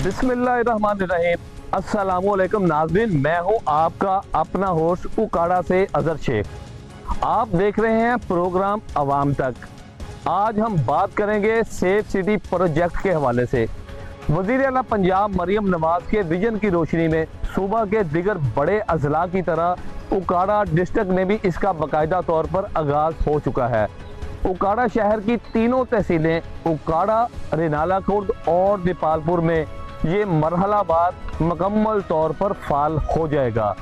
बिस्मिल्लाहिर्रहमानिर्रहीम। अस्सलामुअलैकुम नाज़रीन, मैं हूं आपका अपना होस्ट उकाड़ा से अजहर शेख। आप देख रहे हैं प्रोग्राम अवाम तक। आज हम बात करेंगे सेफ सिटी प्रोजेक्ट के हवाले से। वज़ीर आला पंजाब मरियम नवाज के विजन की रोशनी में सूबा के दिगर बड़े अजला की तरह उकाड़ा डिस्ट्रिक्ट में भी इसका बाकायदा तौर पर आगाज़ हो चुका है। उकाड़ा शहर की तीनों तहसीलें उकाड़ा, रिनाला खुर्द और दीपालपुर में ये मरहला बाद मुकम्मल तौर पर फाल हो जाएगा।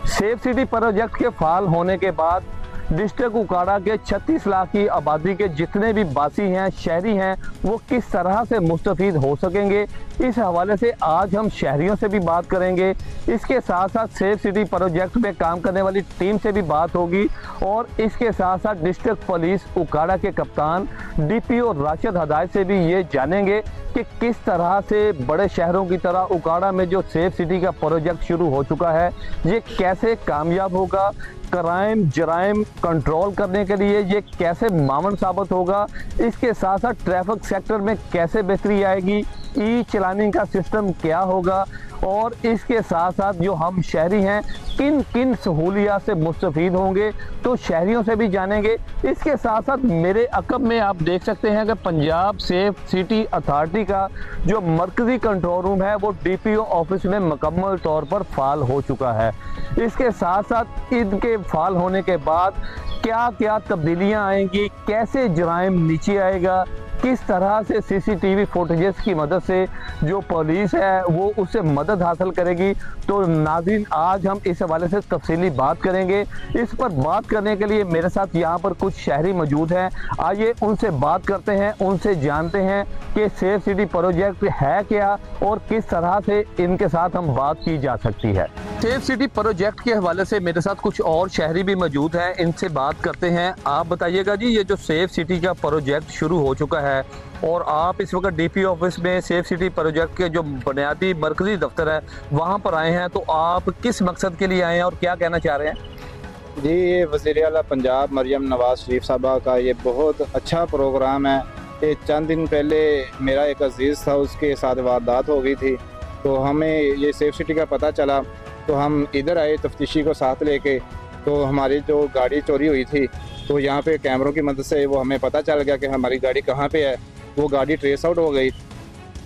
सेफ सिटी प्रोजेक्ट के फाल होने के बाद डिस्ट्रिक्ट उकाड़ा के 36 लाख की आबादी के जितने भी बासी हैं, शहरी हैं, वो किस तरह से मुस्तफ़ीद हो सकेंगे, इस हवाले से आज हम शहरियों से भी बात करेंगे। इसके साथ साथ सेफ सिटी प्रोजेक्ट में काम करने वाली टीम से भी बात होगी और इसके साथ साथ डिस्ट्रिक्ट पुलिस उकाड़ा के कप्तान DPO राशिद हदायत से भी ये जानेंगे कि किस तरह से बड़े शहरों की तरह उकाड़ा में जो सेफ सिटी का प्रोजेक्ट शुरू हो चुका है ये कैसे कामयाब होगा, क्राइम जराइम कंट्रोल करने के लिए ये कैसे मामन साबित होगा, इसके साथ साथ ट्रैफिक सेक्टर में कैसे बेहतरी आएगी, ई चलानी का सिस्टम क्या होगा और इसके साथ साथ जो हम शहरी हैं किन किन सहूलियात से मुस्तफ़ीद होंगे, तो शहरियों से भी जानेंगे। इसके साथ साथ मेरे अकब में आप देख सकते हैं कि पंजाब सेफ सिटी अथॉरिटी का जो मरकज़ी कंट्रोल रूम है वो DPO ऑफिस में मुकम्मल तौर पर फाल हो चुका है। इसके साथ साथ इनके फाल होने के बाद क्या क्या तब्दीलियां आएंगी, कैसे जराइम नीचे आएगा, किस तरह से CCTV फुटेजेस की मदद से जो पुलिस है वो उससे मदद हासिल करेगी। तो नाज़रीन, आज हम इस हवाले से तफसीली बात करेंगे। इस पर बात करने के लिए मेरे साथ यहाँ पर कुछ शहरी मौजूद हैं। आइए उनसे बात करते हैं, उनसे जानते हैं कि सेफ सिटी प्रोजेक्ट है क्या और किस तरह से इनके साथ हम बात की जा सकती है। सेफ सिटी प्रोजेक्ट के हवाले से मेरे साथ कुछ और शहरी भी मौजूद हैं, इनसे बात करते हैं। आप बताइएगा जी, ये जो सेफ सिटी का प्रोजेक्ट शुरू हो चुका है और आप इस वक्त DPO ऑफिस में सेफ सिटी प्रोजेक्ट के जो बुनियादी मरकजी दफ्तर है वहाँ पर आए हैं, तो आप किस मकसद के लिए आए हैं और क्या कहना चाह रहे हैं? जी, ये वज़ीर आला पंजाब मरियम नवाज शरीफ साहबा का ये बहुत अच्छा प्रोग्राम है। ये चंद दिन पहले मेरा एक अजीज़ था, उसके साथ वारदात हो गई थी, तो हमें ये सेफ सिटी का पता चला तो हम इधर आए तफ्तीशी को साथ लेके। तो हमारी जो गाड़ी चोरी हुई थी तो यहाँ पे कैमरों की मदद से वो हमें पता चल गया कि हमारी गाड़ी कहाँ पे है। वो गाड़ी ट्रेस आउट हो गई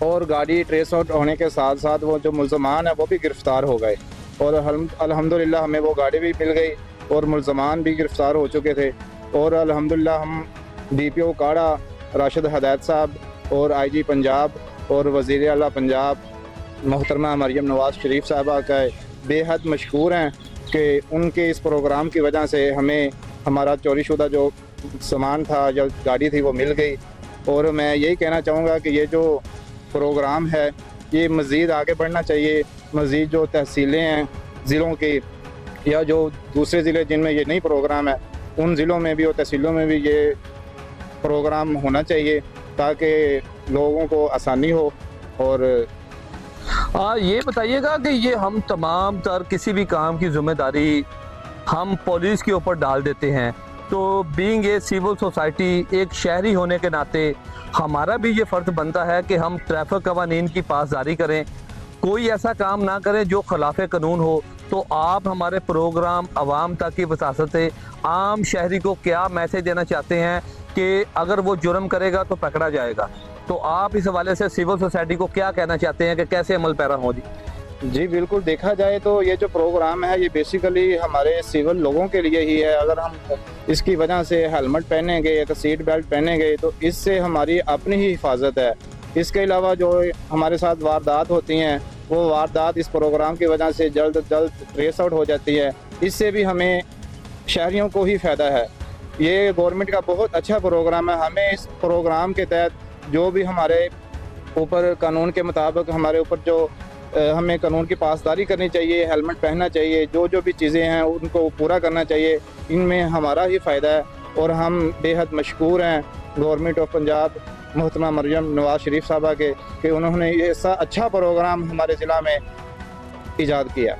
और गाड़ी ट्रेस आउट होने के साथ साथ वो जो मुल्ज़मान है वो भी गिरफ़्तार हो गए और अल्हम्दुलिल्लाह हमें वो गाड़ी भी मिल गई और मुल्ज़मान भी गिरफ़्तार हो चुके थे। और अल्हम्दुलिल्लाह हम DPO उकाड़ा राशिद हदायत साहब और IG पंजाब और वज़ीर आला पंजाब मोहतरमा मरियम नवाज शरीफ साहबा का बेहद मशकूर हैं कि उनके इस प्रोग्राम की वजह से हमें हमारा चोरीशुदा जो सामान था, जो गाड़ी थी, वो मिल गई। और मैं यही कहना चाहूँगा कि ये जो प्रोग्राम है ये मज़ीद आगे बढ़ना चाहिए। मज़ीद जो तहसीलें हैं ज़िलों की या जो दूसरे ज़िले जिनमें ये नहीं प्रोग्राम है, उन ज़िलों में भी और तहसीलों में भी ये प्रोग्राम होना चाहिए ताकि लोगों को आसानी हो। और ये बताइएगा कि ये हम तमाम तर किसी भी काम की जिम्मेदारी हम पुलिस के ऊपर डाल देते हैं, तो बीइंग ए सिविल सोसाइटी, एक शहरी होने के नाते हमारा भी ये फ़र्ज़ बनता है कि हम ट्रैफिक कवानीन की पासदारी करें, कोई ऐसा काम ना करें जो खिलाफ कानून हो। तो आप हमारे प्रोग्राम अवाम तक की वसात से आम शहरी को क्या मैसेज देना चाहते हैं कि अगर वो जुर्म करेगा तो पकड़ा जाएगा, तो आप इस हवाले से सिविल सोसाइटी को क्या कहना चाहते हैं कि कैसे अमल पैरा हो? जी बिल्कुल, देखा जाए तो ये जो प्रोग्राम है ये बेसिकली हमारे सिविल लोगों के लिए ही है। अगर हम इसकी वजह से हेलमेट पहनेंगे या सीट बेल्ट पहनेंगे तो इससे हमारी अपनी ही हिफाजत है। इसके अलावा जो हमारे साथ वारदात होती हैं वो वारदात इस प्रोग्राम की वजह से जल्द अज जल्द ट्रेस आउट हो जाती है। इससे भी हमें शहरियों को ही फ़ायदा है। ये गवर्नमेंट का बहुत अच्छा प्रोग्राम है। हमें इस प्रोग्राम के तहत जो भी हमारे ऊपर कानून के मुताबिक हमारे ऊपर जो हमें कानून की पासदारी करनी चाहिए, हेलमेट पहनना चाहिए, जो जो भी चीज़ें हैं उनको पूरा करना चाहिए, इनमें हमारा ही फ़ायदा है। और हम बेहद मशकूर हैं गवर्नमेंट ऑफ पंजाब मोहतरमा मरियम नवाज शरीफ साहबा के कि उन्होंने ये ऐसा अच्छा प्रोग्राम हमारे ज़िला में ईजाद किया।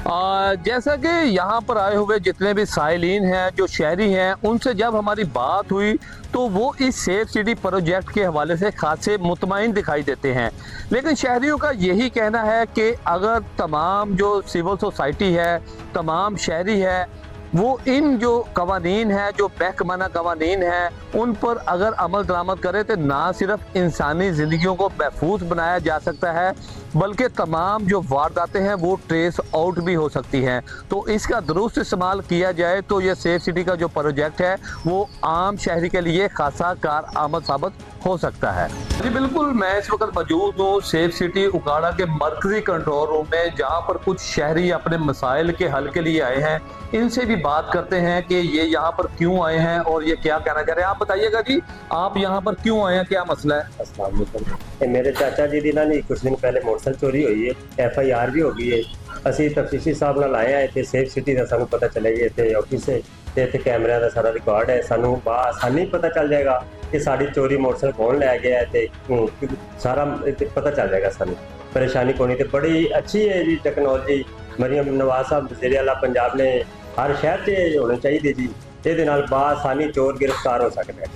जैसा कि यहाँ पर आए हुए जितने भी साइलिन हैं, जो शहरी हैं, उनसे जब हमारी बात हुई तो वो इस सेफ सिटी प्रोजेक्ट के हवाले से खासे मुतमईन दिखाई देते हैं। लेकिन शहरियों का यही कहना है कि अगर तमाम जो सिविल सोसाइटी है, तमाम शहरी है, वो इन जो कवानीन है, जो बेहकमाना कवानीन है, उन पर अगर अमल दरामद करे तो ना सिर्फ इंसानी ज़िंदगियों को महफूज बनाया जा सकता है, बल्कि तमाम जो वारदातें हैं वो ट्रेस आउट भी हो सकती हैं। तो इसका दुरुस्त इस्तेमाल किया जाए तो ये सेफ सिटी का जो प्रोजेक्ट है वो आम शहरी के लिए खासा कारआमद साबित हो सकता है। जी बिल्कुल, मैं इस वक्त मौजूद हूँ सेफ सिटी उकाड़ा के मरकजी कंट्रोल रूम में, जहाँ पर कुछ शहरी अपने मसाइल के हल के लिए आए हैं। इनसे भी बात करते हैं कि ये यहाँ पर क्यों आए हैं और ये क्या कहना चाह रहे हैं। आप बताइएगा जी, आप यहाँ पर क्यों आए हैं, क्या मसला है? अस्सलाम वालेकुम। मेरे चाचा जी दी ना नहीं कुछ दिन पहले मोटरसाइकिल चोरी हुई है, FIR भी हो गई है। ਅਸੀਂ ਤਫਤੀਸ਼ੀ ਸਾਹਿਬ ਨਾਲ ਆਏ ਆ ਇੱਥੇ ਸੇਫ ਸਿਟੀ ਦਾ ਸਾਨੂੰ ਪਤਾ ਚੱਲੇਗਾ ਇੱਥੇ ਆਫਿਸ ਹੈ ਤੇ ਇੱਥੇ ਕੈਮਰਿਆਂ ਦਾ ਸਾਰਾ ਰਿਕਾਰਡ ਹੈ। ਸਾਨੂੰ ਆਸਾਨੀ ਪਤਾ ਚੱਲ ਜਾਏਗਾ ਕਿ ਸਾਡੀ ਚੋਰੀ ਮੋਟਰਸਾਈਕਲ ਕੌਣ ਲੈ ਗਿਆ ਹੈ ਤੇ ਸਾਰਾ ਪਤਾ ਚੱਲ ਜਾਏਗਾ ਸਾਨੂੰ। ਪਰੇਸ਼ਾਨੀ ਕੋਈ ਨਹੀਂ ਤੇ ਬੜੀ ਅੱਛੀ ਹੈ ਜੀ ਟੈਕਨੋਲੋਜੀ। ਮਰੀਮ ਨਵਾਜ਼ ਸਾਹਿਬ ਵਜ਼ੀਰ ਆਲਾ ਪੰਜਾਬ ਨੇ ਹਰ ਸ਼ਹਿਰ 'ਚ ਹੋਣੀ ਚਾਹੀਦੀ ਜੀ, ਇਹਦੇ ਨਾਲ ਆਸਾਨੀ ਚੋਰ गिरफ्तार हो सकता है।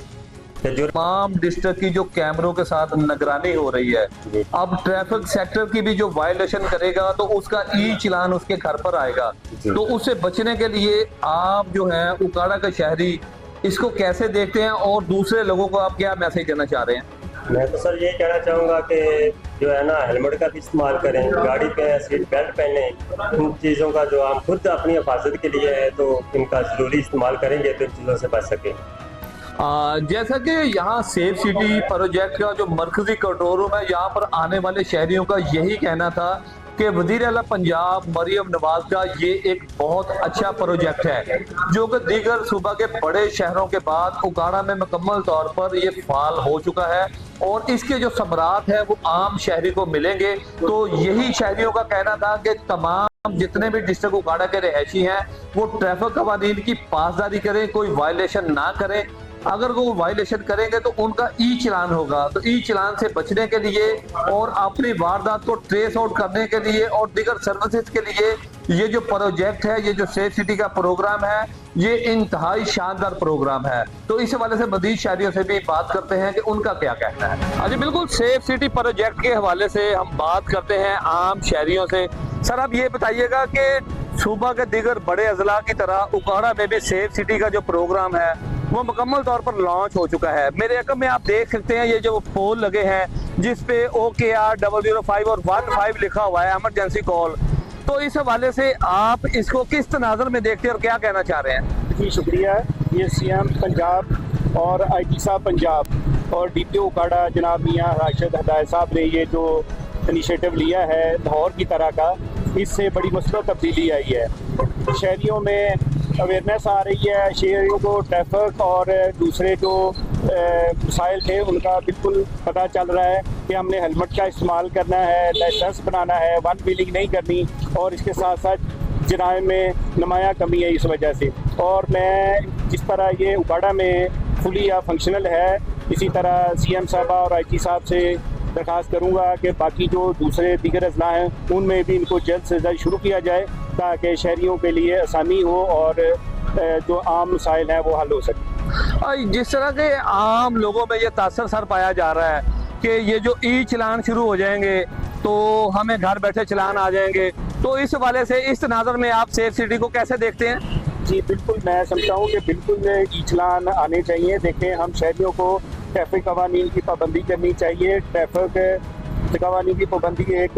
तमाम डिस्ट्रिक्ट की जो कैमरों के साथ निगरानी हो रही है, अब ट्रैफिक सेक्टर की भी जो वायलेशन करेगा तो उसका चालान उसके घर पर आएगा। तो उससे बचने के लिए आप जो है उकाड़ा के शहरी इसको कैसे देखते हैं और दूसरे लोगों को आप क्या मैसेज देना चाह रहे हैं? मैं तो सर ये कहना चाहूँगा कि जो है ना हेलमेट का भी इस्तेमाल करें, गाड़ी पे सीट बेल्ट पहने, इन चीज़ों का जो हम खुद अपनी हिफाजत के लिए है तो इनका ज़रूरी इस्तेमाल करेंगे तो इन चीज़ों से बच सकें। जैसा कि यहाँ सेफ सिटी प्रोजेक्ट का जो मरकजी कंट्रोल रूम है, यहाँ पर आने वाले शहरियों का यही कहना था कि वज़ीर आला पंजाब मरियम नवाज का ये एक बहुत अच्छा प्रोजेक्ट है, जो कि दीगर सूबा के बड़े शहरों के बाद उकाड़ा में मुकम्मल तौर पर ये फाल हो चुका है और इसके जो समरात है वो आम शहरी को मिलेंगे। तो यही शहरियों का कहना था कि तमाम जितने भी डिस्ट्रिक्ट उकाड़ा के रहायशी हैं वो ट्रैफिक कवानीन की पासदारी करें, कोई वायलेशन ना करें। अगर वो वायलेशन करेंगे तो उनका चालान होगा। तो चालान से बचने के लिए और अपनी वारदात को ट्रेस आउट करने के लिए और दीगर सर्विसेज के लिए ये जो प्रोजेक्ट है, ये जो सेफ सिटी का प्रोग्राम है, ये इंतहाई शानदार प्रोग्राम है। तो इस हवाले से मजीद शहरियों से भी बात करते हैं कि उनका क्या कहना है। अजी बिल्कुल, सेफ सिटी प्रोजेक्ट के हवाले से हम बात करते हैं आम शहरियों से। सर आप ये बताइएगा कि सूबा के दीगर बड़े अजला की तरह उकाड़ा में भी सेफ सिटी का जो प्रोग्राम है वो मुकम्मल तौर पर लॉन्च हो चुका है। मेरे अकम में आप देख सकते हैं ये जो पोल लगे हैं जिस पे OKR 005 और 15 लिखा हुआ है, इमरजेंसी कॉल। तो इस हवाले से आप इसको किस तनाज़र में देखते हैं और क्या कहना चाह रहे हैं? जी शुक्रिया। ये CM पंजाब और IT साहब पंजाब और DPO उकाड़ा जनाब मियाँ राशिद हदायत साहब ने ये जो इनिशिएटिव लिया है लाहौर की तरह का, इससे बड़ी मसलत तब्दीली आई है। शहरियों में अवेयरनेस आ रही है, शहरियों को ट्रैफिक और दूसरे जो मसाइल थे उनका बिल्कुल पता चल रहा है कि हमने हेलमेट का इस्तेमाल करना है, लाइसेंस बनाना है, वन व्हीलिंग नहीं करनी, और इसके साथ साथ जराइम में नुमाया कमी है इस वजह से। और मैं जिस तरह ये उकाड़ा में फुली या फंक्शनल है, इसी तरह CM साहबा और IT साहब से दरख्वास्त करूँगा कि बाकी जो दूसरे दीगर अजला हैं उनमें भी इनको जल्द से जल्द शुरू किया जाए ताकि शहरियों के लिए आसानी हो और जो आम मसाइल हैं वो हल हो सके। जिस तरह के आम लोगों में ये तासर सर पाया जा रहा है कि ये जो चालान शुरू हो जाएंगे तो हमें घर बैठे चालान आ जाएंगे, तो इस हवाले से इस तनाज़र में आप सेफ सिटी को कैसे देखते हैं? जी बिल्कुल, मैं समझता हूँ कि बिल्कुल चालान आने चाहिए। देखें, हम शहरियों को ट्रैफिक कवानीन की पाबंदी करनी चाहिए। ट्रैफिक कवानीन की पाबंदी एक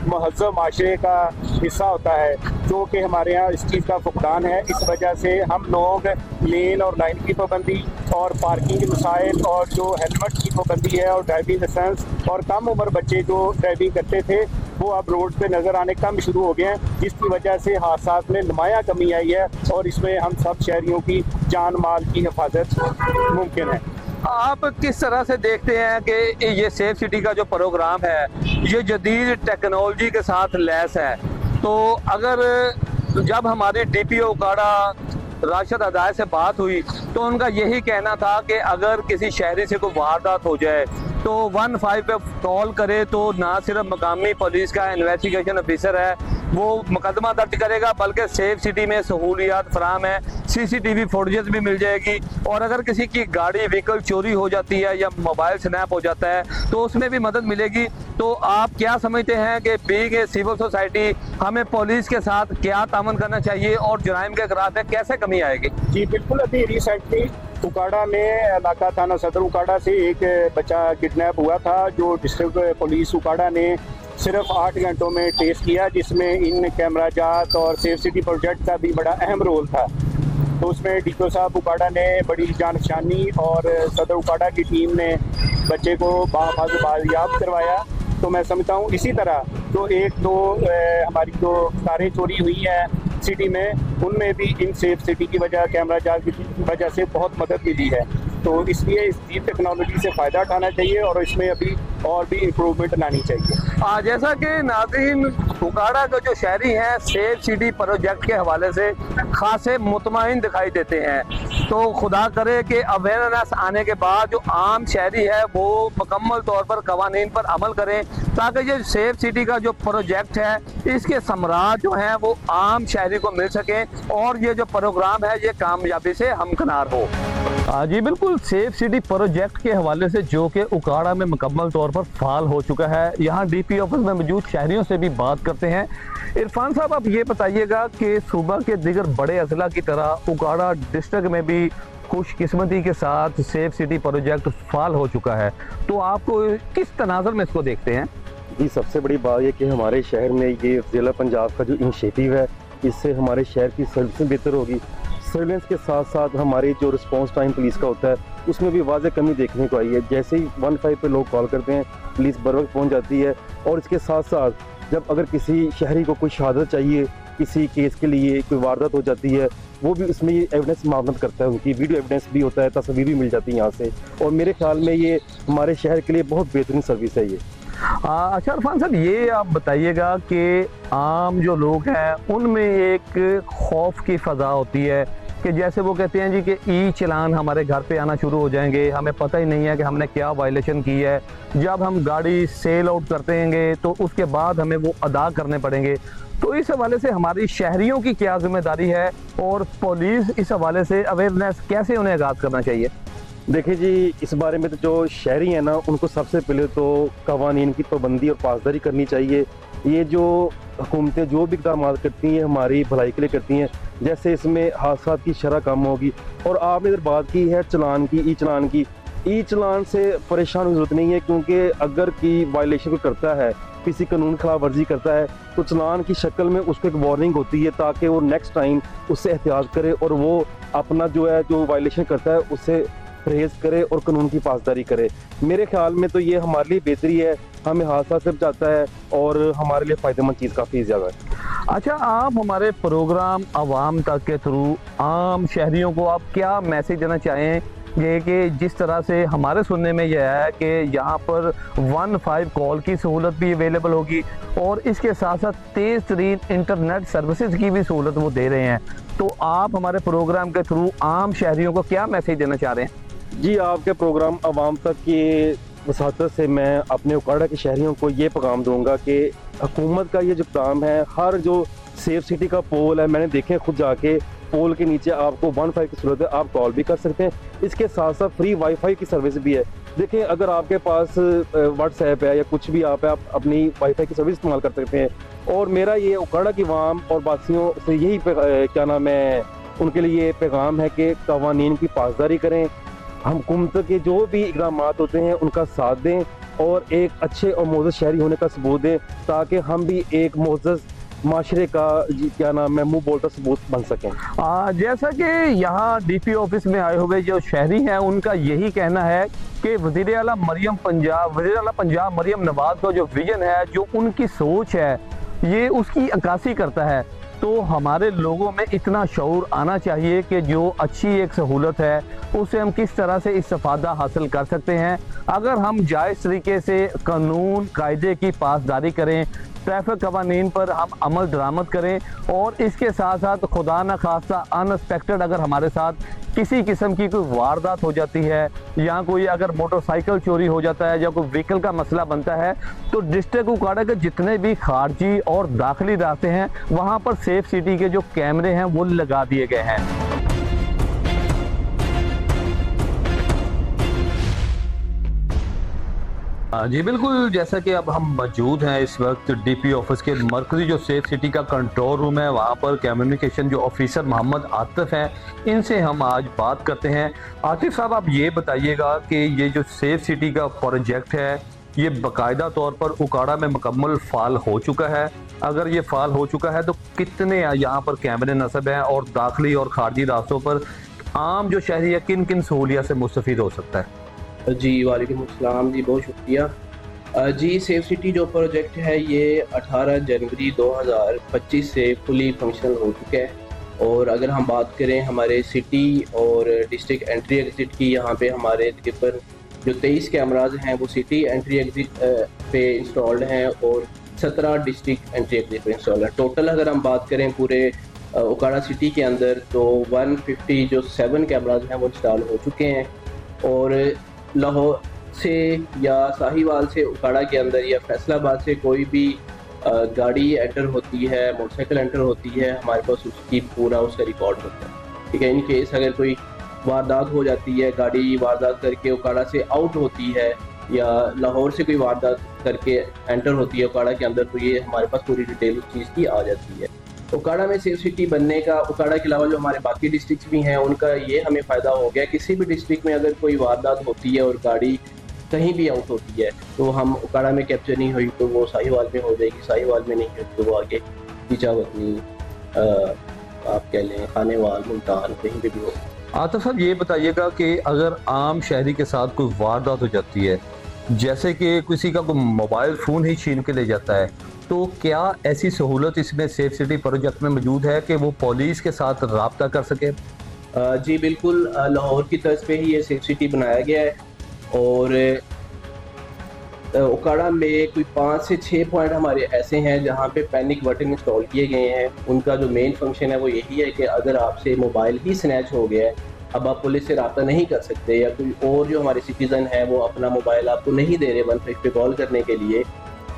महज़ब माशरे का हिस्सा होता है जो कि हमारे यहाँ इस चीज़ का फुकदान है। इस वजह से हम लोग लेन और लाइन की पाबंदी और पार्किंग के मसाइल और जो हेलमेट की पाबंदी है और ड्राइविंग लाइसेंस और कम उम्र बच्चे जो ड्राइविंग करते थे वो अब रोड पे नज़र आने कम शुरू हो गए हैं, जिसकी वजह से हादसात में नुमाया कमी आई है और इसमें हम सब शहरियों की जान माल की हिफाजत मुमकिन है। आप किस तरह से देखते हैं कि ये सेफ सिटी का जो प्रोग्राम है ये जदीद टेक्नोलॉजी के साथ लैस है? तो अगर जब हमारे DPO उकाड़ा राशिद हदायत से बात हुई तो उनका यही कहना था कि अगर किसी शहरी से कोई वारदात हो जाए तो 15 पे कॉल करे तो ना सिर्फ मकामी पुलिस का इन्वेस्टिगेशन ऑफिसर है वो मुकदमा दर्ज करेगा, बल्कि सेफ सिटी में सहूलियात फराम है, CCTV फुटेज भी मिल जाएगी। और अगर किसी की गाड़ी व्हीकल चोरी हो जाती है या मोबाइल स्नैप हो जाता है तो उसमें भी मदद मिलेगी। तो आप क्या समझते हैं कि बीइंग ए सिविल सोसाइटी हमें पुलिस के साथ क्या तामन करना चाहिए और जुराइम के खिलाफ कैसे कमी आएगी? जी बिल्कुल, अभी रिसेंटली उकाड़ा में इलाका थाना सदर उकाड़ा से एक बच्चा किडनैप हुआ था, जो डिस्ट्रिक्ट पुलिस उकाड़ा ने सिर्फ 8 घंटों में ट्रेस किया, जिसमें इन कैमरा जात और सेफ सिटी प्रोजेक्ट का भी बड़ा अहम रोल था। तो उसमें डीपीओ साहब उकाड़ा ने बड़ी जानफशानी और सदर उकाड़ा की टीम ने बच्चे को बाजियाब करवाया। तो मैं समझता हूँ इसी तरह जो 1-2 हमारी जो कारें चोरी हुई हैं सिटी में, उनमें भी इन सेफ सिटी की वजह, कैमरा जाल की वजह से बहुत मदद मिली है। तो इसलिए इस नई टेक्नोलॉजी से फ़ायदा उठाना चाहिए और इसमें अभी और भी इम्प्रूवमेंट लानी चाहिए। जैसा कि नाज़रीन, उकाड़ा के जो शहरी हैं सेफ सिटी प्रोजेक्ट के हवाले से खासे मुतमईन दिखाई देते हैं। तो खुदा करे कि अवेयरनेस आने के बाद जो आम शहरी है वो मुकम्मल तौर पर कवानीन पर अमल करें, ताकि ये सेफ सिटी का जो प्रोजेक्ट है इसके समराज जो हैं वो आम शहरी को मिल सकें और ये जो प्रोग्राम है ये कामयाबी से हमकिनार हो। जी बिल्कुल, सेफ सिटी प्रोजेक्ट के हवाले से जो कि उकाड़ा में मुकम्मल तौर पर फाल हो चुका है, यहाँ DP ऑफिस में मौजूद शहरियों से भी बात करते हैं। इरफान साहब, आप ये बताइएगा कि सूबा के दीगर बड़े अजला की तरह उकाड़ा डिस्ट्रिक्ट में भी खुशकिस्मती के साथ सेफ सिटी प्रोजेक्ट फाल हो चुका है, तो आपको किस तनाज़ुर में इसको देखते हैं? जी, सबसे बड़ी बात यह कि हमारे शहर में ये ज़िला पंजाब का जो इनिशिएटिव है, इससे हमारे शहर की सर्विस बेहतर होगी। सर्विलेंस के साथ साथ हमारी जो रिस्पांस टाइम पुलिस का होता है उसमें भी वाज़ेह कमी देखने को आई है। जैसे ही 15 पे लोग कॉल करते हैं, पुलिस बर वक्त पहुँच जाती है। और इसके साथ साथ जब अगर किसी शहरी को कोई शहादत चाहिए, किसी केस के लिए कोई वारदात हो जाती है, वो भी उसमें ये एविडेंस मामलत करता है, उनकी वीडियो एविडेंस भी होता है, तस्वीर भी मिल जाती है यहाँ से। और मेरे ख्याल में ये हमारे शहर के लिए बहुत बेहतरीन सर्विस है ये। अच्छा इरफान साहब, ये आप बताइएगा कि आम जो लोग हैं उनमें एक खौफ की फ़ज़ा होती है कि जैसे वो कहते हैं जी कि ई चलान हमारे घर पे आना शुरू हो जाएंगे, हमें पता ही नहीं है कि हमने क्या वायलेशन की है। जब हम गाड़ी सेल आउट करते हैं तो उसके बाद हमें वो अदा करने पड़ेंगे। तो इस हवाले से हमारी शहरियों की क्या जिम्मेदारी है और पुलिस इस हवाले से अवेयरनेस कैसे उन्हें आगाज़ करना चाहिए? देखिए जी, इस बारे में तो जो शहरी हैं ना, उनको सबसे पहले तो कवानीन की पाबंदी और पासदारी करनी चाहिए। ये जो हुकूमतें जो भी इक़दाम करती हैं हमारी भलाई के लिए करती हैं, जैसे इसमें हादसात की शरह कम होगी। और आपने इधर बात की है चलान की, ई चलान की। ई चलान से परेशान होने की जरूरत नहीं है, क्योंकि अगर की वायलेशन को करता है, किसी कानून खिलाफ वर्जी करता है, तो चलान की शक्ल में उसको एक वार्निंग होती है, ताकि वो नेक्स्ट टाइम उससे एहतियात करे और वो अपना जो वायलेशन करता है उससे परहेज करे और कानून की पासदारी करे। मेरे ख्याल में तो ये हमारे लिए बेहतरी है, हमें हादसा से बचाता है और हमारे लिए फ़ायदेमंद चीज़ काफ़ी ज़्यादा है। अच्छा, आप हमारे प्रोग्राम आवाम तक के थ्रू आम शहरियों को आप क्या मैसेज देना चाहें, ये कि जिस तरह से हमारे सुनने में यह है कि यहाँ पर 15 कॉल की सहूलत भी अवेलेबल होगी और इसके साथ साथ तेज़ तरीन इंटरनेट सर्विसेज की भी सहूलत वो दे रहे हैं, तो आप हमारे प्रोग्राम के थ्रू आम शहरियों को क्या मैसेज देना चाह रहे हैं? जी, आपके प्रोग्राम आवाम तक के वसातत से मैं अपने उकाड़ा के शहरियों को ये पैगाम दूंगा कि हुकूमत का ये जो काम है, हर जो सेफ सिटी का पोल है, मैंने देखे खुद जाके, पोल के नीचे आपको 15 की सूरत है, आप कॉल भी कर सकते हैं। इसके साथ साथ फ्री वाईफाई की सर्विस भी है। देखिए, अगर आपके पास व्हाट्सएप है या कुछ भी आप अपनी वाईफाई की सर्विस इस्तेमाल कर सकते हैं। और मेरा ये उकाड़ा की आवाम और वासियों से यही क्या नाम है, उनके लिए पैगाम है कि कवानीन की पासदारी करें, हम हुकूमत के जो भी इक़दाम होते हैं उनका साथ दें और एक अच्छे और मोअज़्ज़ज़ शहरी होने का सबूत दें, ताकि हम भी एक मोअज़्ज़ज़ माशरे का क्या नाम है मुँह बोलता सबूत बन सकें। जैसा कि यहाँ DP ऑफिस में आए हुए जो शहरी हैं उनका यही कहना है कि वज़ीर आला पंजाब मरियम नवाज़ का जो विजन है, जो उनकी सोच है, ये उसकी अक्कासी करता है। तो हमारे लोगों में इतना शऊर आना चाहिए कि जो अच्छी एक सहूलत है उससे हम किस तरह से इस्तेफ़ादा हासिल कर सकते हैं। अगर हम जायज़ तरीके से कानून कायदे की पासदारी करें ट्रैफिक कवानीन पर हम अमल दरामद करें और इसके साथ साथ खुदा न खास्ता अनएक्सपेक्टेड अगर हमारे साथ किसी किस्म की कोई वारदात हो जाती है या कोई अगर मोटरसाइकिल चोरी हो जाता है या कोई व्हीकल का मसला बनता है तो डिस्ट्रिक्ट उकाड़ा के जितने भी खारजी और दाखिली रास्ते हैं वहाँ पर सेफ सिटी के जो कैमरे हैं वो लगा दिए गए हैं। जी बिल्कुल, जैसा कि अब हम मौजूद हैं इस वक्त डीपी ऑफिस के मरकजी जो सेफ सिटी का कंट्रोल रूम है, वहाँ पर कम्युनिकेशन जो ऑफिसर मोहम्मद आतिफ हैं, इनसे हम आज बात करते हैं। आतिफ साहब, आप ये बताइएगा कि ये जो सेफ सिटी का प्रोजेक्ट है ये बाकायदा तौर पर उकाड़ा में मुकम्मल फाल हो चुका है? अगर ये फाल हो चुका है तो कितने यहाँ पर कैमरे नस्ब हैं और दाखिली और खारजी रास्तों पर आम जो शहरी है किन किन सहूलियत से मुस्तफ़ीद हो सकता है? जी वालेकुम अस्सलाम जी, बहुत शुक्रिया जी। सेफ सिटी जो प्रोजेक्ट है ये 18 जनवरी 2025 से फुली फंक्शनल हो चुका है। और अगर हम बात करें हमारे सिटी और डिस्ट्रिक्ट एंट्री एग्ज़िट की, यहाँ पे हमारे तकरीबन जो 23 कैमराज हैं वो सिटी एंट्री एग्ज़िट पे इंस्टॉल्ड हैं और 17 डिस्ट्रिक्ट एंट्री एग्ज़िट पे इंस्टॉल्ड है। टोटल अगर हम बात करें पूरे उकाड़ा सिटी के अंदर तो 150 जो 7 कैमराज हैं वो इंस्टॉल हो चुके हैं। और लाहौर से या साहिवाल से उकाड़ा के अंदर या फैसलाबाद से कोई भी गाड़ी एंटर होती है, मोटरसाइकिल एंटर होती है, हमारे पास उसकी पूरा उसका रिकॉर्ड होता है। ठीक है, इन केस अगर कोई वारदात हो जाती है, गाड़ी वारदात करके उकाड़ा से आउट होती है या लाहौर से कोई वारदात करके एंटर होती है उकाड़ा के अंदर, तो ये हमारे पास पूरी डिटेल उस चीज़ की आ जाती है। उकाड़ा में सेफ सिटी बनने का, उकाड़ा के अलावा जो हमारे बाकी डिस्ट्रिक्ट भी हैं उनका ये हमें फ़ायदा हो गया। किसी भी डिस्ट्रिक्ट में अगर कोई वारदात होती है और गाड़ी कहीं भी आउट होती है तो हम उकाड़ा में कैप्चर नहीं हुई तो वो साहिवाल में हो जाएगी, साहिवाल में नहीं हुई तो वो आगे पीछावतनी आप कह लें खानेवाल, मुल्तान, कहीं पे भी हो। आतिफ साहब, ये बताइएगा कि अगर आम शहरी के साथ कोई वारदात हो जाती है, जैसे कि किसी का कोई मोबाइल फ़ोन ही छीन के ले जाता है, तो क्या ऐसी सहूलत इसमें सेफ सिटी प्रोजेक्ट में मौजूद है कि वो पुलिस के साथ रब्ता कर सके? जी बिल्कुल, लाहौर की तर्ज पे ही ये सेफ सिटी बनाया गया है और उकाड़ा में कोई 5 से 6 पॉइंट हमारे ऐसे हैं जहाँ पे पैनिक बटन इंस्टॉल किए गए हैं। उनका जो मेन फंक्शन है वो यही है कि अगर आपसे मोबाइल ही स्नैच हो गया है, अब आप पुलिस से रब्ता नहीं कर सकते या कोई और जो हमारे सिटीज़न है वो अपना मोबाइल आपको नहीं दे रहे 15 पे कॉल करने के लिए,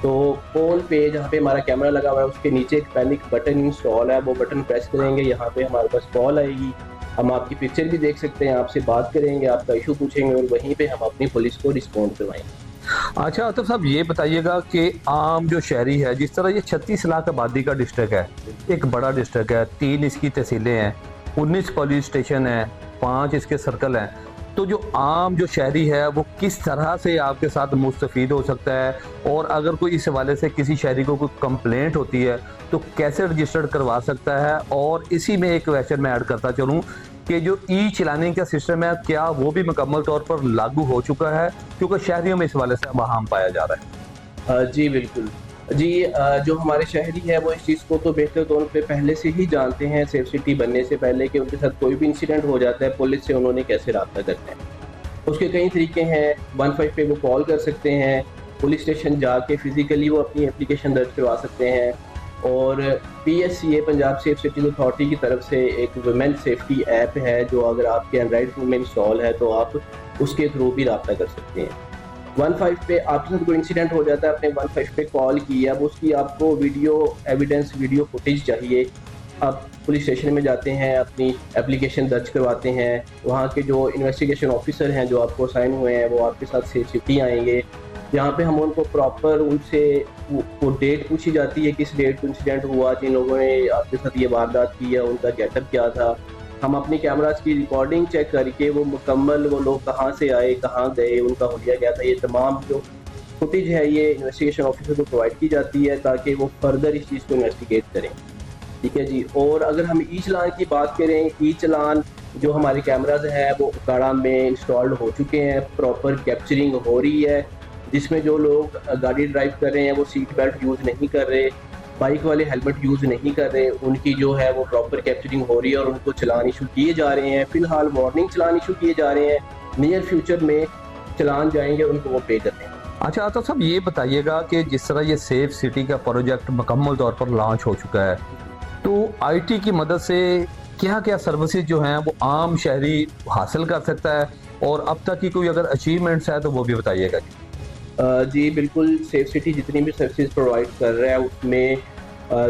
तो फोन पे जहाँ पे हमारा कैमरा लगा हुआ है उसके नीचे एक पैनिक बटन इंस्टॉल है, वो बटन प्रेस करेंगे, यहाँ पे हमारे पास कॉल आएगी, हम आपकी पिक्चर भी देख सकते हैं, आपसे बात करेंगे, आपका इशू पूछेंगे और वहीं पे हम अपनी पुलिस को रिस्पॉन्ड करवाएंगे। अच्छा आतिफ साहब, ये बताइएगा कि आम जो शहरी है, जिस तरह ये 36 लाख आबादी का डिस्ट्रिक्ट है, एक बड़ा डिस्ट्रिक्ट है, 3 इसकी तहसीलें हैं, 19 पुलिस स्टेशन हैं, 5 इसके सर्कल हैं, तो जो आम जो शहरी है वो किस तरह से आपके साथ मुस्तफ़ीद हो सकता है? और अगर कोई इस हवाले से किसी शहरी को कोई कंप्लेंट होती है तो कैसे रजिस्टर्ड करवा सकता है? और इसी में एक क्वेश्चन मैं ऐड करता चलूँ कि जो ई चलाने का सिस्टम है, क्या वो भी मुकम्मल तौर पर लागू हो चुका है? क्योंकि शहरियों में इस हवाले से वहाम पाया जा रहा है। जी बिल्कुल जी, जो हमारे शहरी है वो इस चीज़ को तो बेहतर तौर पे पहले से ही जानते हैं, सेफ सिटी बनने से पहले, कि उनके साथ कोई भी इंसिडेंट हो जाता है पुलिस से उन्होंने कैसे रब्ता करना है। उसके कई तरीके हैं। 15 पे वो कॉल कर सकते हैं, पुलिस स्टेशन जाके फिज़िकली वो अपनी एप्लीकेशन दर्ज करवा सकते हैं, और PSCA Punjab safe city authority की तरफ से एक वुमेन सेफ्टी ऐप है जो अगर आपके एंड्रॉइड फ़ोन में इंस्टॉल है तो आप उसके थ्रू भी रब्ता कर सकते हैं। 15 पे आपके साथ कोई इंसिडेंट हो जाता है, आपने 15 पे कॉल की, अब उसकी आपको वीडियो एविडेंस, वीडियो फुटेज चाहिए, आप पुलिस स्टेशन में जाते हैं, अपनी एप्लीकेशन दर्ज करवाते हैं, वहाँ के जो इन्वेस्टिगेशन ऑफिसर हैं जो आपको असाइन हुए हैं वो आपके साथ सेफ सिटी आएंगे, जहाँ पे हम उनको प्रॉपर उनसे वो डेट पूछी जाती है, किस डेट को इंसिडेंट हुआ, जिन लोगों ने आपके साथ ये वारदात की है उनका गेटअप क्या था। हम अपनी कैमरास की रिकॉर्डिंग चेक करके वो मुकम्मल वो लोग कहाँ से आए, कहाँ गए, उनका हुलिया क्या था, ये तमाम जो फुटेज है ये इन्वेस्टिगेशन ऑफिसर को प्रोवाइड की जाती है ताकि वो फर्दर इस चीज़ को इन्वेस्टिगेट करें। ठीक है जी। और अगर हम ई चलान की बात करें, ई चलान जो हमारे कैमराज हैं वो उकाड़ा में इंस्टॉल्ड हो चुके हैं, प्रॉपर कैप्चरिंग हो रही है, जिसमें जो लोग गाड़ी ड्राइव कर रहे हैं वो सीट बेल्ट यूज़ नहीं कर रहे, बाइक वाले हेलमेट यूज़ नहीं कर रहे, उनकी जो है वो प्रॉपर कैप्चरिंग हो रही है और उनको चलान इशू किए जा रहे हैं। फ़िलहाल वार्निंग चलान इशू किए जा रहे हैं, नियर फ्यूचर में चलान जाएंगे उनको वो पे करने हैं। अच्छा आता साहब, ये बताइएगा कि जिस तरह ये सेफ सिटी का प्रोजेक्ट मुकम्मल तौर पर लॉन्च हो चुका है, तो आईटी की मदद से क्या क्या सर्विसेज जो हैं वो आम शहरी हासिल कर सकता है, और अब तक की कोई अगर अचीवमेंट्स है तो वो भी बताइएगा। जी बिल्कुल, सेफ सिटी जितनी भी सर्विसेज प्रोवाइड कर रहा है उसमें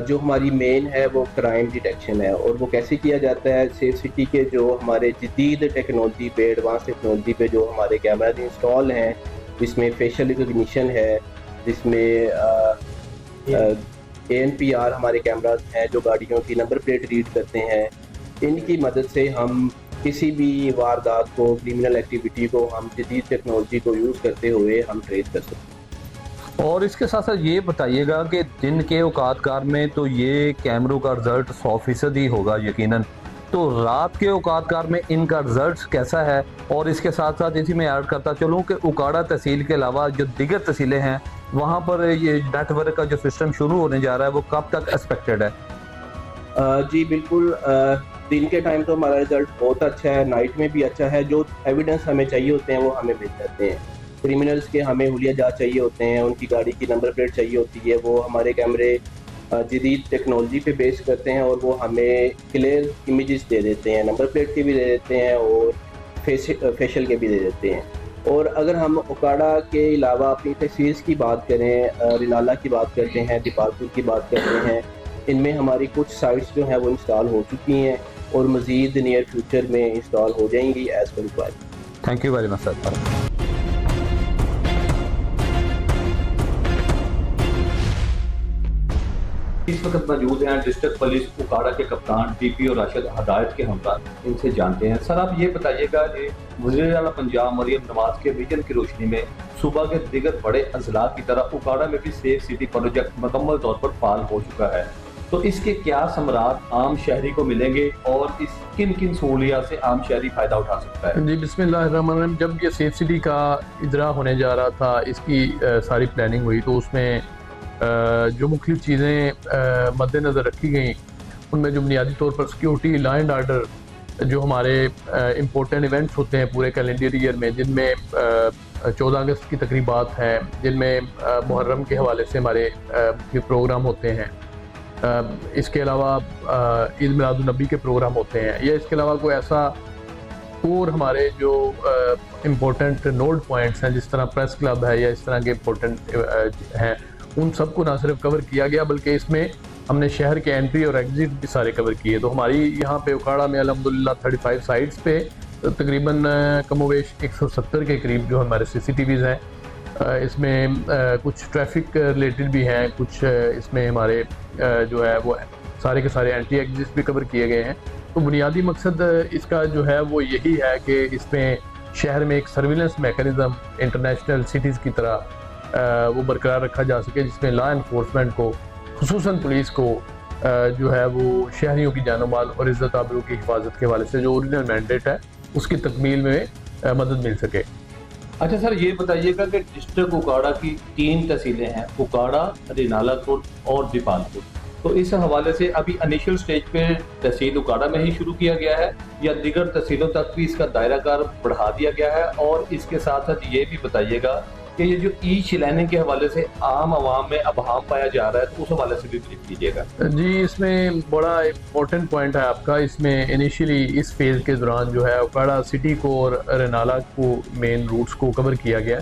जो हमारी मेन है वो क्राइम डिटेक्शन है। और वो कैसे किया जाता है, सेफ सिटी के जो हमारे जदीद टेक्नोलॉजी पे, एडवांस टेक्नोलॉजी पे जो हमारे कैमराज इंस्टॉल हैं, जिसमें फेशियल रिकग्निशन है, जिसमें ANPR हमारे कैमराज हैं जो गाड़ियों की नंबर प्लेट रीड करते हैं। इनकी मदद से हम किसी भी वारदात को, क्रिमिनल एक्टिविटी को हम जदीद टेक्नोलॉजी को यूज़ करते हुए हम ट्रेस कर सकते हैं। और इसके साथ साथ ये बताइएगा कि दिन के औकातकार में तो ये कैमरों का रिजल्ट 100% ही होगा यकीनन, तो रात के औकातकार में इनका रिजल्ट कैसा है? और इसके साथ साथ इसी में ऐड करता चलूँ कि उकाड़ा तहसील के अलावा जो दीगर तहसीलें हैं वहाँ पर ये नेटवर्क का जो सिस्टम शुरू होने जा रहा है वो कब तक एक्सपेक्टेड है? जी बिल्कुल, दिन के टाइम तो हमारा रिजल्ट बहुत अच्छा है, नाइट में भी अच्छा है। जो एविडेंस हमें चाहिए होते हैं वो हमें मिल जाते हैं। क्रिमिनल्स के हमें हुलिया जांच चाहिए होते हैं, उनकी गाड़ी की नंबर प्लेट चाहिए होती है, वो हमारे कैमरे जदीद टेक्नोलॉजी पे बेस करते हैं और वो हमें क्लियर इमेजेस दे देते हैं, नंबर प्लेट के भी दे देते हैं और फेशियल के भी दे देते हैं। और अगर हम उकाड़ा के अलावा अपनी तहसील की बात करें, रिनाला की बात करते हैं, दीपालपुर की बात करते हैं, इनमें हमारी कुछ साइट्स जो हैं वो इंस्टॉल हो चुकी हैं और मज़ीद नियर फ्यूचर में इंस्टॉल हो जाएंगी as per required. Thank you very much sir. इस वक्त मौजूद हैं डिस्ट्रिक्ट पुलिस उकाड़ा के कप्तान DPO राशिद हदायत के हमरा, इनसे जानते हैं। सर आप ये बताइएगा कि वज़ीर आला पंजाब मरियम नवाज के विजन की रोशनी में सूबा के दिगर बड़े अजला की तरह उकाड़ा में भी सेफ सिटी प्रोजेक्ट मुकम्मल तौर पर फाल हो चुका है, तो इसके क्या समरात आम शहरी को मिलेंगे और इस किन किन सहूलियात से आम शहरी फायदा उठा सकता है? जी बिस्मिल्लाहिर्रहमानिर्रहीम। जब ये सेफ सिटी का इजरा होने जा रहा था, इसकी सारी प्लानिंग हुई, तो उसमें जो मुख्तलिफ चीज़ें मद्देनज़र रखी गई, उनमें जो बुनियादी तौर पर सिक्योरिटी, लॉ एंड आर्डर, जो हमारे इम्पोर्टेंट इवेंट्स होते हैं पूरे कैलेंडर ईयर में, जिनमें 14 अगस्त की तकरीबात हैं, जिनमें मुहर्रम के हवाले से हमारे प्रोग्राम होते हैं, इसके अलावा ईद मिलादुन्नबी के प्रोग्राम होते हैं, या इसके अलावा कोई ऐसा और हमारे जो इम्पोर्टेंट नोड पॉइंट्स हैं जिस तरह प्रेस क्लब है या इस तरह के इम्पोर्टेंट हैं, उन सबको ना सिर्फ कवर किया गया बल्कि इसमें हमने शहर के एंट्री और एग्जिट भी सारे कवर किए। तो हमारी यहाँ पे उकाड़ा में अल्हम्दुलिल्लाह 35 साइट्स पे तकरीबन कमोवेश 170 के करीब जो हमारे CCTVs हैं। इसमें कुछ ट्रैफिक रिलेटेड भी हैं, कुछ इसमें हमारे जो है वो सारे के सारे एंट्री एग्जिट भी कवर किए गए हैं। तो बुनियादी मकसद इसका जो है वो यही है कि इसमें शहर में एक सर्विलेंस मैकेनिज़्म इंटरनेशनल सिटीज़ की तरह वो बरकरार रखा जा सके, जिसमें लॉ एनफोर्समेंट को, खुसूसन पुलिस को जो है वो शहरियों की जानो माल और इज़्ज़त आबरू की हिफाजत के हवाले से जो ओरिजिनल मैंडेट है उसकी तकमील में मदद मिल सके। अच्छा सर ये बताइएगा कि डिस्ट्रिक्ट उकाड़ा की 3 तहसीलें हैं, उकाड़ा, रिनालापुर और दीपालपुर, तो इस हवाले से अभी इनिशियल स्टेज पे तहसील उकाड़ा में ही शुरू किया गया है या दीगर तहसीलों तक भी इसका दायराकार बढ़ा दिया गया है? और इसके साथ साथ ये भी बताइएगा कि ये जो ई-शिलानिंग के हवाले से आम आवाम में अबहाम पाया जा रहा है, तो उस हवाले से भी ब्रीफ कीजिएगा। जी इसमें बड़ा इम्पोर्टेंट पॉइंट है आपका। इसमें इनिशियली इस फेज़ के दौरान जो है उकाड़ा सिटी को और रेनाला को मेन रूट्स को कवर किया गया।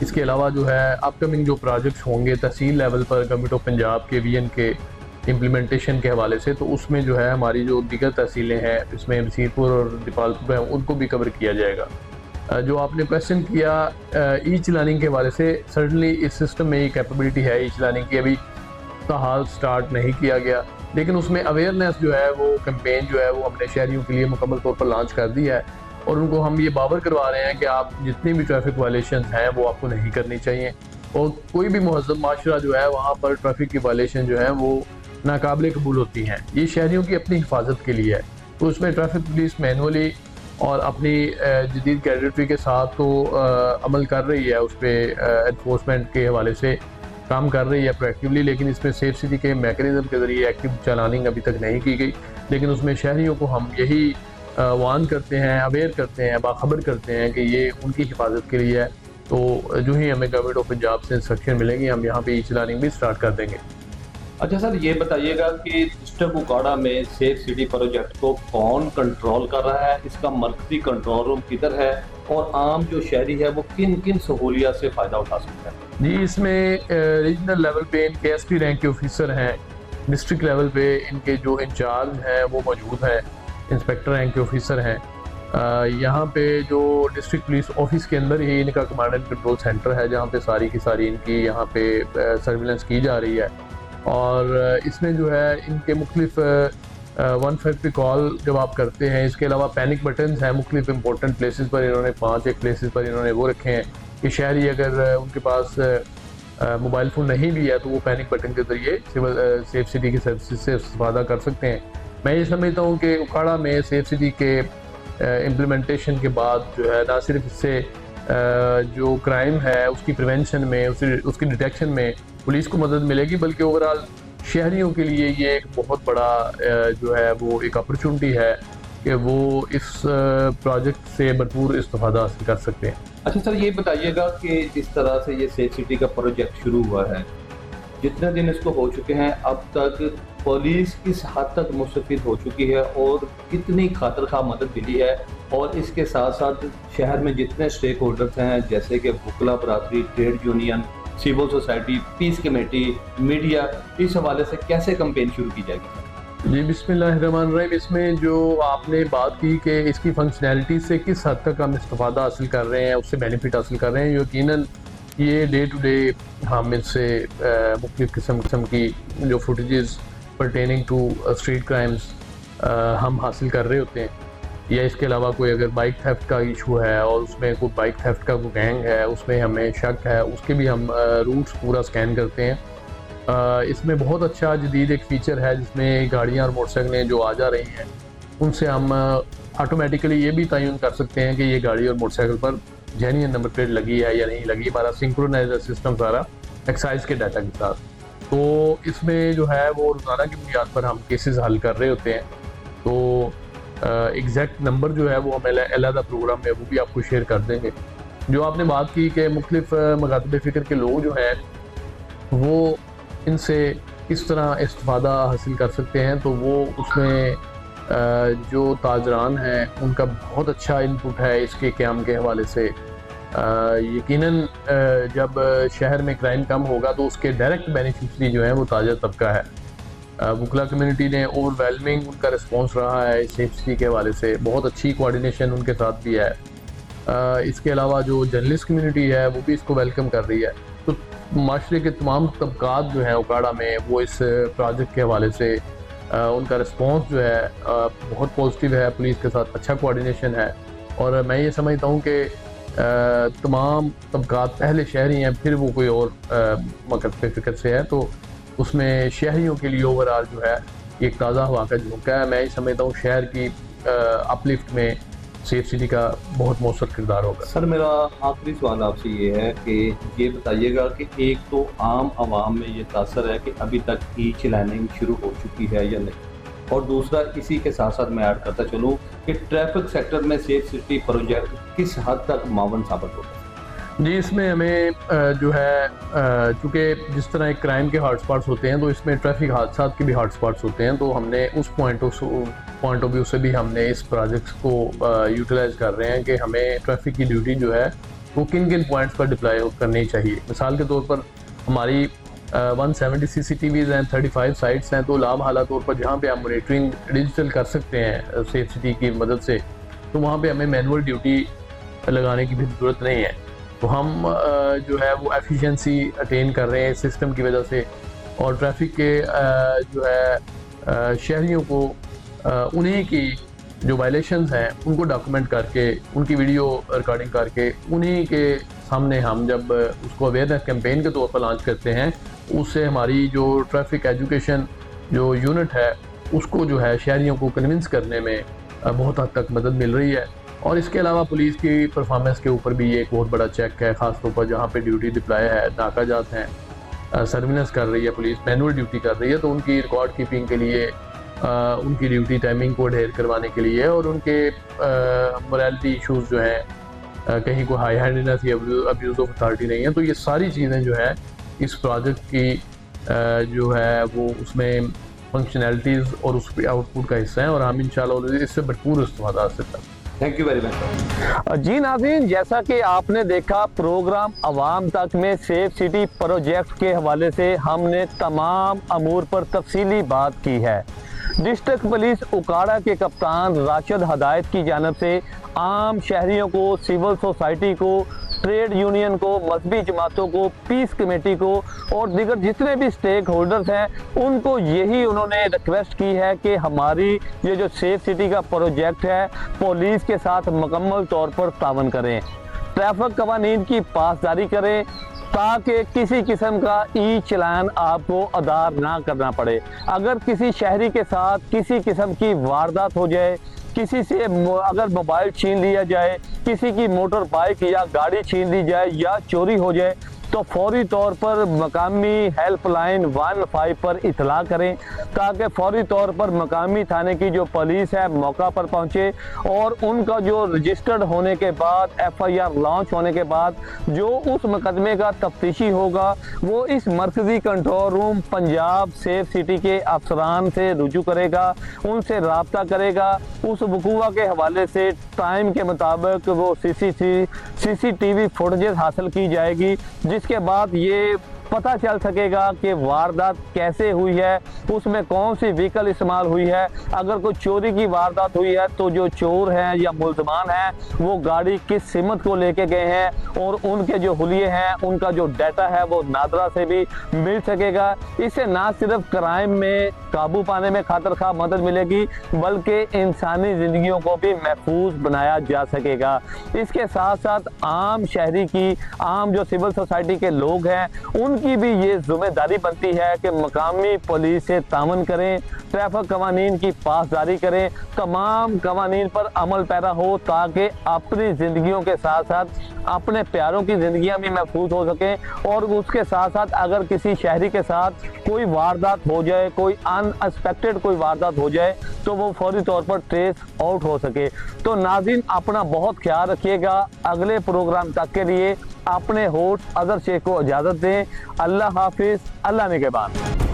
इसके अलावा जो है अपकमिंग जो प्रोजेक्ट्स होंगे तहसील लेवल पर गवर्नमेंट ऑफ पंजाब के विजन के इम्प्लीमेंटेशन के हवाले से, तो उसमें जो है हमारी जो दीगर तहसीलें हैं, इसमें वसीरपुर और दीपालपुर हैं, उनको भी कवर किया जाएगा। जो आपने क्वेश्चन किया ई चलानिंग के हवाले से, सर्टनली इस सिस्टम में ये कैपेबिलिटी है ई चलानिंग की, अभी हाल स्टार्ट नहीं किया गया, लेकिन उसमें अवेयरनेस जो है वो कैंपेन जो है वो हमने शहरियों के लिए मुकम्मल तौर पर लॉन्च कर दिया है और उनको हम ये बावर करवा रहे हैं कि आप जितनी भी ट्रैफिक वायलेशन हैं वो आपको नहीं करनी चाहिए, और कोई भी महज़ब माशरा जो है वहाँ पर ट्रैफिक की वायलेशन जो है वो नाकाबिल कबूल होती हैं। ये शहरियों की अपनी हिफाजत के लिए है, तो उसमें ट्रैफिक पुलिस मैनुअली और अपनी जदीद कैडेटरी के साथ तो अमल कर रही है, उस पर एनफोर्समेंट के हवाले से काम कर रही है प्रोएक्टिवली, लेकिन इसमें सेफ सिटी के मैकेनिज्म के ज़रिए एक्टिव चलानिंग अभी तक नहीं की गई। लेकिन उसमें शहरियों को हम यही वार्न करते हैं, अवेयर करते हैं, बाखबर करते हैं कि ये उनकी हिफाजत के लिए है तो जो ही हमें गवर्नमेंट ऑफ पंजाब से इंस्ट्रक्शन मिलेंगी हम यहाँ पे ई चलानिंग भी स्टार्ट कर देंगे। अच्छा सर, ये बताइएगा कि डिस्ट्रिक्ट उकाड़ा में सेफ सिटी प्रोजेक्ट को कौन कंट्रोल कर रहा है, इसका मरकजी कंट्रोल रूम किधर है और आम जो शहरी है वो किन किन सहूलियत से फ़ायदा उठा सकता है? जी, इसमें रीजनल लेवल पे इनके एसपी रैंक के ऑफिसर हैं, डिस्ट्रिक्ट लेवल पे इनके जो इंचार्ज हैं वो मौजूद है, इंस्पेक्टर रैंक के ऑफिसर हैं। यहाँ पे जो डिस्ट्रिक्ट पुलिस ऑफिस के अंदर ही इनका कमांड एंड कंट्रोल सेंटर है जहाँ पे सारी की सारी इनकी यहाँ पे सर्विलेंस की जा रही है। और इसमें जो है इनके मुख्तलिफ 150 कॉल जब आप करते हैं, इसके अलावा पैनिक बटन्स हैं मुख्तलिफ इंपॉर्टेंट प्लेसेस पर, इन्होंने 5 एक प्लेसेस पर इन्होंने वो रखे हैं कि शहरी अगर उनके पास मोबाइल फ़ोन नहीं भी है तो वो पैनिक बटन के ज़रिए सिविल सेफ सिटी की सर्विसेज से इस्तेफादा कर सकते हैं। मैं ये समझता हूँ कि उकाड़ा में सेफ सिटी के इम्प्लीमेंटेशन के बाद जो है ना सिर्फ इससे जो क्राइम है उसकी प्रिवेंशन में, उसकी डिटेक्शन में पुलिस को मदद मिलेगी, बल्कि ओवरऑल शहरियों के लिए ये एक बहुत बड़ा जो है वो एक अपॉर्चुनिटी है कि वो इस प्रोजेक्ट से भरपूर इस्तेफादा हासिल कर सकते हैं। अच्छा सर, ये बताइएगा कि जिस तरह से ये सेफ सिटी का प्रोजेक्ट शुरू हुआ है, जितने दिन इसको हो चुके हैं अब तक पुलिस किस हद तक मुस्तफिद हो चुकी है और कितनी खातिर खा मदद मिली है, और इसके साथ साथ शहर में जितने स्टेक होल्डर्स हैं जैसे कि वकला बरादरी, trade union, civil society, peace committee, media, इस हवाले से कैसे कैंपेन शुरू की जाएगी? जी बिस्मिल्लाहिर्रहमानिर्रहीम। इसमें जो आपने बात की कि इसकी फंक्शनैलिटी से किस हद तक हम इस्तेफादा हासिल कर रहे हैं, उससे बेनिफिट हासिल कर रहे हैं, यकीनन ये डे टू डे हम इससे मुख्तलिफ़ किस्म की जो footages pertaining to street crimes हम हासिल कर रहे होते हैं, या इसके अलावा कोई अगर बाइक थेफ्ट का इशू है और उसमें कोई बाइक थेफ्ट का कोई गैंग है उसमें हमें शक है, उसके भी हम रूट्स पूरा स्कैन करते हैं। इसमें बहुत अच्छा जदीद एक फ़ीचर है जिसमें गाड़ियाँ और मोटरसाइकिलें जो आ जा रही हैं उनसे हम ऑटोमेटिकली ये भी तयन कर सकते हैं कि ये गाड़ी और मोटरसाइकिल पर जेन्युइन नंबर प्लेट लगी है या नहीं लगी। हमारा सिंक्रोनाइजर सिस्टम सारा एक्साइज के डाटा के साथ, तो इसमें जो है वो रोज़ाना की बुनियाद पर हम केसेस हल कर रहे होते हैं। तो एग्जैक्ट नंबर जो है वो हम अलग प्रोग्राम में वो भी आपको शेयर कर देंगे। जो आपने बात की कि मुख्तलिफ मकातब फ़िक्र के लोग जो हैं वो इनसे किस तरह इस्तेफादा हासिल कर सकते हैं, तो वो उसमें जो ताजरान हैं उनका बहुत अच्छा इनपुट है इसके क़याम के हवाले से। यकीनन जब शहर में क्राइम कम होगा तो उसके डायरेक्ट बेनिफिशरी जो है वो ताजा तबका है। वकला कम्युनिटी ने ओवरवेलमिंग उनका रिस्पॉन्स रहा है सेफ सिटी के हवाले से, बहुत अच्छी कोऑर्डिनेशन उनके साथ भी है। इसके अलावा जो जर्नलिस्ट कम्युनिटी है वो भी इसको वेलकम कर रही है। तो माशरे के तमाम तबकात जो हैं उकाड़ा में वो इस प्रोजेक्ट के हवाले से उनका रिस्पॉन्स जो है बहुत पॉजिटिव है, पुलिस के साथ अच्छा कोऑर्डिनेशन है। और मैं ये समझता हूँ कि तमाम तबकात पहले शहरी हैं फिर वो कोई और मकसद फ़िक्र से है, तो उसमें शहरियों के लिए ओवरऑल जो है एक ताज़ा हवा का झोंका है। मैं ये समझता हूँ शहर की अपलिफ्ट में सेफ सिटी का बहुत मौसर किरदार होगा। सर, मेरा आखिरी सवाल आपसे ये है कि ये बताइएगा कि एक तो आम आवाम में ये तासर है कि अभी तक ई चलानिंग शुरू हो चुकी है या नहीं, और दूसरा इसी के साथ साथ मैं ऐड करता चलूँ कि ट्रैफिक सेक्टर में सेफ सिटी प्रोजेक्ट किस हद तक मावन साबित होगा? जी, इसमें हमें जो है चूँकि जिस तरह एक क्राइम के हॉटस्पॉट्स होते हैं तो इसमें ट्रैफिक हादसा के भी हॉटस्पॉट्स होते हैं, तो हमने उस पॉइंट ऑफ व्यू से भी हमने इस प्रोजेक्ट को यूटिलाइज कर रहे हैं कि हमें ट्रैफिक की ड्यूटी जो है वो किन किन पॉइंट्स पर डिप्लॉय करनी चाहिए। मिसाल के तौर पर हमारी 170 CCTVs हैं, 35 साइट्स हैं, तो लामहाला तौर पर जहाँ पे हम मॉनिटरिंग डिजिटल कर सकते हैं सेफ सिटी की मदद से, तो वहाँ पे हमें मैनुअल ड्यूटी लगाने की भी ज़रूरत नहीं है। तो हम जो है वो एफिशिएंसी अटेन कर रहे हैं सिस्टम की वजह से, और ट्रैफिक के जो है शहरियों को उन्हीं की जो वायलेशंस हैं उनको डॉक्यूमेंट करके उनकी वीडियो रिकॉर्डिंग करके उन्हीं के सामने हम जब उसको अवेयरनेस कैंपेन के तौर पर लॉन्च करते हैं, उससे हमारी जो ट्रैफिक एजुकेशन जो यूनिट है उसको जो है शहरियों को कन्विंस करने में बहुत हद तक मदद मिल रही है। और इसके अलावा पुलिस की परफॉर्मेंस के ऊपर भी ये एक बहुत बड़ा चेक है, ख़ासतौर पर जहाँ पे ड्यूटी डिप्लॉय है, नाका जात हैं, सर्विलेंस कर रही है पुलिस, मैनुअल ड्यूटी कर रही है, तो उनकी रिकॉर्ड कीपिंग के लिए उनकी ड्यूटी टाइमिंग को अडेयर करवाने के लिए और उनके मोरालिटी इश्यूज़ जो हैं कहीं कोई हाई हैंडेडनेस या अब्यूज ऑफ अथॉरिटी नहीं है। तो ये सारी चीज़ें जो है इस प्रोजेक्ट की जो है वो उसमें फंक्शनैलिटीज़ और उस आउटपुट का हिस्सा है, और हम इंशाल्लाह इससे भरपूर इस्तेमाल हासिल करें। Thank you very much. जी नाज़रीन, जैसा कि आपने देखा प्रोग्राम अवाम तक में सेफ सिटी प्रोजेक्ट के हवाले से हमने तमाम अमूर पर तफसीली बात की है। डिस्ट्रिक्ट पुलिस उकाड़ा के कप्तान राशिद हदायत की जानिब से आम शहरियों को, सिविल सोसाइटी को, ट्रेड यूनियन को, मजहबी जमातों को, पीस कमेटी को और दीगर जितने भी स्टेक होल्डर्स हैं उनको यही उन्होंने रिक्वेस्ट की है कि हमारी ये जो सेफ सिटी का प्रोजेक्ट है पुलिस के साथ मुकम्मल तौर पर तावन करें, ट्रैफिक कवानीन की पासदारी करें ताकि किसी किस्म का ई चलान आपको अदा ना करना पड़े। अगर किसी शहरी के साथ किसी किस्म की वारदात हो जाए, किसी से अगर मोबाइल छीन लिया जाए, किसी की मोटर बाइक या गाड़ी छीन ली जाए या चोरी हो जाए, तो फौरी तौर पर मकामी हेल्पलाइन 15 पर इतला करें ताकि फौरी तौर पर मकामी थाने की जो पुलिस है मौका पर पहुंचे और उनका जो रजिस्टर्ड होने के बाद FIR लॉन्च होने के बाद जो उस मुकदमे का तफ्तीशी होगा वो इस मरकजी control room Punjab safe city के अफसरान से रुजू करेगा, उनसे रब्ता करेगा। उस वकूआ के हवाले से टाइम के मुताबिक वो CCTV फुटेजेस हासिल की जाएगी, जिसके बाद ये पता चल सकेगा कि वारदात कैसे हुई है, उसमें कौन सी व्हीकल इस्तेमाल हुई है। अगर कोई चोरी की वारदात हुई है तो जो चोर हैं या मुल्ज़मान हैं वो गाड़ी किस सिमत को लेके गए हैं और उनके जो हुलिये हैं उनका जो डाटा है वो नादरा से भी मिल सकेगा। इससे ना सिर्फ क्राइम में काबू पाने में खातिर-खा मदद मिलेगी बल्कि इंसानी ज़िंदगियों को भी महफूज बनाया जा सकेगा। इसके साथ साथ आम शहरी की, आम जो सिविल सोसाइटी के लोग हैं उनकी भी ये जिम्मेदारी बनती है कि मकामी पुलिस से तावन करें, ट्रैफिक कवानीन की पासदारी करें, तमाम कवानीन पर अमल पैरा हो ताकि अपनी ज़िंदगियों के साथ साथ अपने प्यारों की ज़िंदगियां भी महफूज हो सकें। और उसके साथ साथ अगर किसी शहरी के साथ कोई वारदात हो जाए, कोई अनएक्सपेक्टेड कोई वारदात हो जाए तो वो फौरी तौर पर ट्रेस आउट हो सके। तो नाज़रीन अपना बहुत ख्याल रखिएगा। अगले प्रोग्राम तक के लिए अपने होस्ट अजहर शेख को इजाज़त दें। अल्लाह हाफिज़, अल्लाह निगहबान।